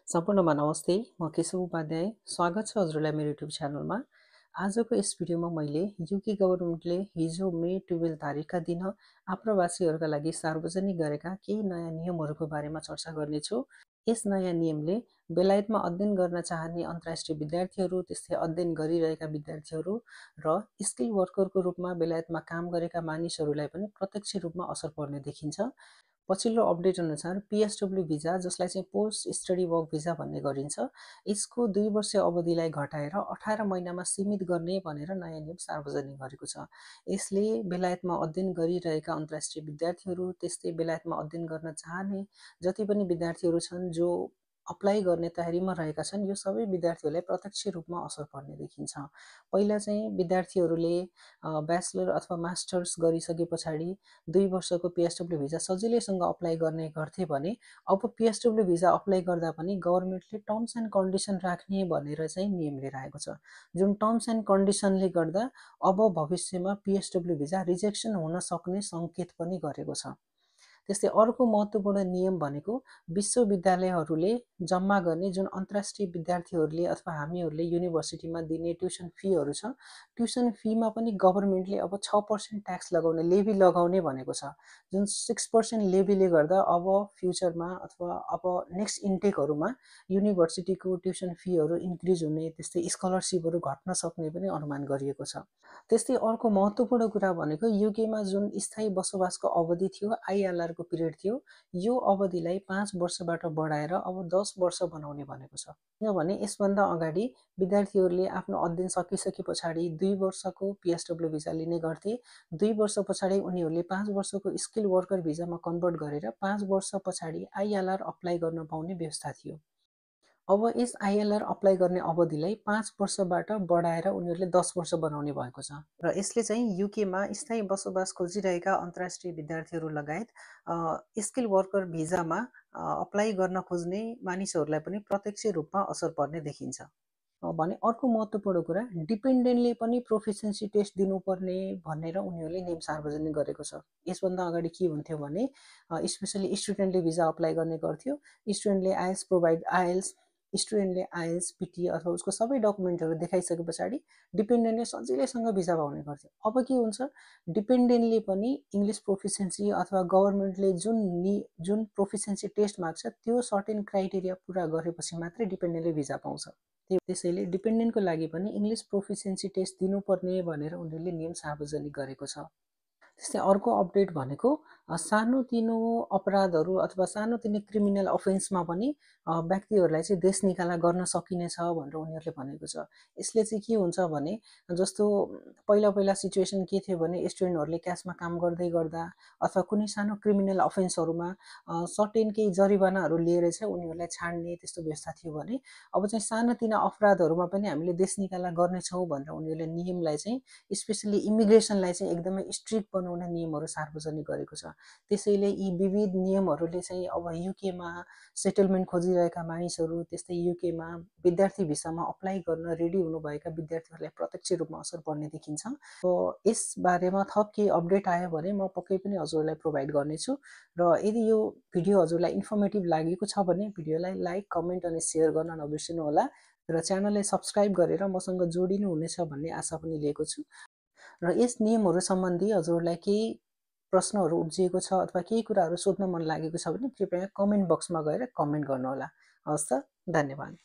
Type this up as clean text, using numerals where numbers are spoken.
सम्पूर्णमा नमस्ते। म केशव उपाध्याय। स्वागत छ हजुरलाई मेरो युट्युब च्यानलमा। आजको यस भिडियोमा मैले युके गभर्नमेन्टले हिजो मे 12 तारिकका दिन आप्रवासीहरूका लागि सार्वजनिक गरेका केही नयाँ नियमहरूको बारेमा चर्चा गर्नेछु। यस नयाँ नियमले बेलायतमा अध्ययन गर्न चाहने अन्तर्राष्ट्रिय विद्यार्थीहरू, त्यस्तै अध्ययन गरिरहेका विद्यार्थीहरू र स्किल वर्करको रूपमा बेलायतमा काम गरेका मानिसहरूलाई पनि प्रत्यक्ष रूपमा असर पर्ने देखिन्छ। पछिल्लो अपडेट अनुसार PSW भिजा, जसलाई चाहिँ पोस्ट स्टडी वर्क भिजा भन्ने गरिन्छ, यसको 2 वर्षीय अवधिलाई घटाएर 18 महिनामा सीमित गर्ने भनेर नयाँ नियम सार्वजनिक गरेको छ। यसले बेलायतमा अध्ययन गरिरहेका अन्तर्राष्ट्रिय विद्यार्थीहरू, त्यस्तै बेलायतमा अध्ययन गर्न चाहने जति पनि विद्यार्थीहरू छन् जो अप्लाई गर्ने तयारीमा रहेका छन्, यो सबै विद्यार्थीहरूलाई प्रत्यक्ष रूपमा असर पर्ने देखिन्छ। पहिला चाहिँ विद्यार्थीहरूले ब्याचलर अथवा मास्टर्स गरिसके पछाडि 2 वर्षको PSW भिजा सजिलैसँग अप्लाई गर्ने गर्थे भने अब PSW भिजा अप्लाई गर्दा पनि गभर्नमेन्टले टर्म्स एन्ड कन्डिसन राख्ने भनेर चाहिँ नियम लिएर आएको छ। जुन टर्म्स एन्ड कन्डिसनले गर्दा अब भविष्यमा PSW भिजा रिजेक्सन हुन सक्ने सङ्केत पनि गरेको छ। त्यस्तै अर्को महत्त्वपूर्ण नियम भनेको विश्वविद्यालयहरूले जम्मा गर्ने जुन अन्तर्राष्ट्रिय विद्यार्थीहरूले अथवा हामीहरूले युनिभर्सिटीमा दिने ट्युसन फीहरू छ, ट्युसन फीमा पनि गभर्नमेन्टले अब 6% ट्याक्स लगाउने, लेभी लगाउने भनेको छ। जुन 6% लेभीले गर्दा अब फ्युचरमा अथवा अब नेक्स्ट इन्टेकहरूमा युनिभर्सिटीको ट्युसन फीहरू इन्क्रिज हुने, त्यस्तै स्कलरसिपहरू घट्न सक्ने पनि अनुमान गरिएको छ। त्यस्तै अर्को महत्त्वपूर्ण कुरा भनेको युकेमा जुन स्थायी बसोबासको अवधि थियो, ILR को पिरियड थियो, यो अवधिलाई 5 वर्षबाट बढाएर अब 10 वर्ष बनाउने भनेको छ। किनभने यसभन्दा अगाडि विद्यार्थीहरूले आफ्नो अध्ययन सकिसके पछाडि 2 वर्षको PSW भिजा लिने गर्थे। 2 वर्ष पछाडि उनीहरूले 5 वर्षको स्किल वर्कर भिजामा कन्भर्ट गरेर 5 वर्ष पछाडि ILR अप्लाई गर्न पाउने व्यवस्था थियो। अब यस ILR अप्लाई गर्ने अवधिलाई 5 वर्षबाट बढाएर उनीहरूले 10 वर्ष बनाउने भएको छ र यसले चाहिँ युकेमा स्थायी बसोबास खोजिरहेका अन्तर्राष्ट्रिय विद्यार्थीहरू लगायत स्किल वर्कर भिजामा अप्लाई गर्न खोज्ने मानिसहरूलाई पनि प्रत्यक्ष रूपमा असर पर्ने देखिन्छ। भने अर्को महत्त्वपूर्ण कुरा, डिपेन्डेन्टले पनि प्रोफिसियन्सी टेस्ट दिनुपर्ने भनेर उनीहरूले नियम सार्वजनिक गरेको छ। यसभन्दा अगाडि के हुन्थ्यो भने स्पेसली स्टुडेन्टले भिजा अप्लाई गर्ने गर्थ्यो। स्टुडेन्टले आइएल्स, पिटी अथवा उसको सबै डकुमेन्टहरू देखाइसके पछाडि डिपेन्डेन्टले सजिलैसँग भिजा पाउने गर्थ्यो। अब के हुन्छ, डिपेन्डेन्टले पनि इङ्ग्लिस प्रोफिसियन्सी अथवा गभर्नमेन्टले जुन प्रोफिसियन्सी टेस्ट माग्छ त्यो सर्टेन क्राइटेरिया पुरा गरेपछि मात्रै डिपेन्डेन्टले भिजा पाउँछ। त्यसैले डिपेन्डेन्टको लागि पनि इङ्ग्लिस प्रोफिसियन्सी टेस्ट दिनुपर्ने भनेर उनीहरूले नियम सार्वजनिक गरेको छ। त्यस्तै अर्को अपडेट भनेको सानोतिनो अपराधहरू अथवा सानोतिनो क्रिमिनल अफेन्समा पनि व्यक्तिहरूलाई चाहिँ देश निकाला गर्न सकिनेछ भनेर उनीहरूले भनेको छ। यसले चाहिँ के हुन्छ भने जस्तो पहिला सिचुएसन के थियो भने स्टुडेन्टहरूले क्यासमा काम गर्दै गर्दा अथवा कुनै सानो क्रिमिनल अफेन्सहरूमा सर्टेन केही जरिवानाहरू लिएर चाहिँ उनीहरूलाई छाड्ने त्यस्तो व्यवस्था थियो भने अब चाहिँ सानोतिना अपराधहरूमा पनि हामीले देश निकाला गर्नेछौँ भनेर उनीहरूले नियमलाई चाहिँ स्पेसली इमिग्रेसनलाई चाहिँ एकदमै स्ट्रिक्ट बनाउने नियमहरू सार्वजनिक गरेको छ। त्यसैले यी विविध नियमहरूले चाहिँ अब युकेमा सेटलमेन्ट खोजिरहेका मानिसहरू, त्यस्तै युकेमा विद्यार्थी भिसामा अप्लाई गर्न रेडी हुनुभएका विद्यार्थीहरूलाई प्रत्यक्ष रूपमा असर पर्ने देखिन्छ। यस बारेमा थप केही अपडेट आयो भने म पक्कै पनि हजुरलाई प्रोभाइड गर्नेछु र यदि यो भिडियो हजुरलाई इन्फर्मेटिभ लागेको छ भने भिडियोलाई लाइक, कमेन्ट अनि सेयर गर्न नबिर्सिनुहोला र च्यानललाई सब्स्क्राइब गरेर मसँग जोडिनु हुनेछ भन्ने आशा पनि लिएको छु। र यस नियमहरू सम्बन्धी हजुरलाई केही प्रश्नहरू उब्जिएको छ अथवा केही कुराहरू सोध्न मन लागेको छ भने कृपया कमेन्ट बक्समा गएर कमेन्ट गर्नुहोला। हवस् त, धन्यवाद।